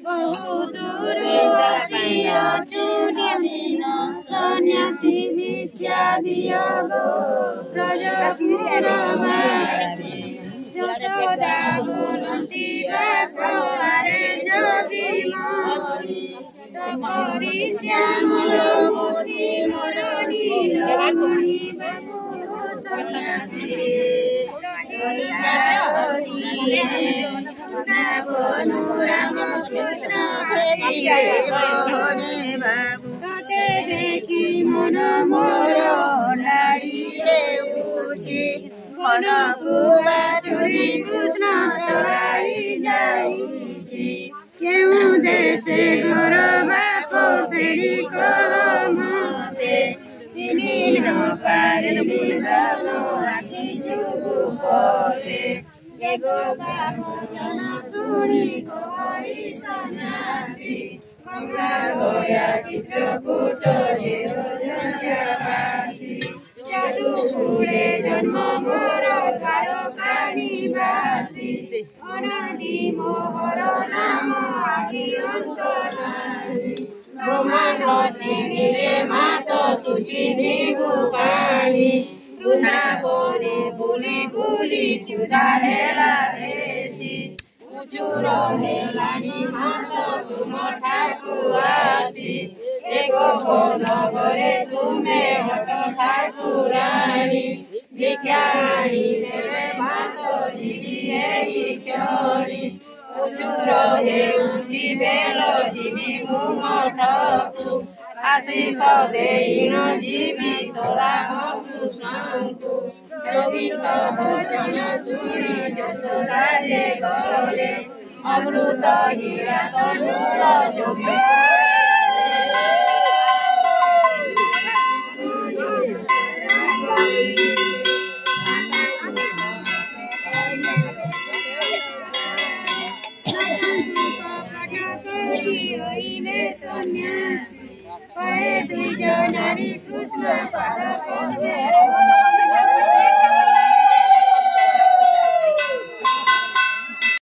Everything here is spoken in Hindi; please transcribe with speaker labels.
Speaker 1: बहु दूर सन्यासी भिक्षा दियो गो ब्रजपुरवासी यशोदा बोलती बापरे जोगी मोरी तमरी श्यामल मुनि मोरनी रमणी बहु सन्यासी बनु राम कृष्ण देखी मन मोर नाड़ी उठी मन को बाछुरी कृष्ण चढ़ाई जाइछि केउ देशे घर बाप फेरी कह मते चिन्हि न पारिबि बालो आसिछु पते एगो बामन सुनी कहि सन्यासी गंगा गया चित्रकूट अयोध्यावासी जादूपुरे जन्म मोर द्वारकानिवासी अनादि मोहर नाम आदि अंत नाही ब्रह्मांड चिन्हिले मात तु चिन्हि गोपाणी वृंदावने बुली बुली तुझारेला देशी उचुर हेलानी मात तुम ठाकुरासी एको नगरे तुमे हट ठाकुराणी भिक्षाणी देवे मात जीवी एई क्षणी उचुर हेउछि बेल जीवी मुमठकु आशीष देईन जीवी तोरा कृष्णଙ୍କୁ जोगीଙ୍କ भजन शुणी यशोदा जे गले अमृत हीरा तनुर जोगी सन्यासी दुई जनारी कृष्ण पार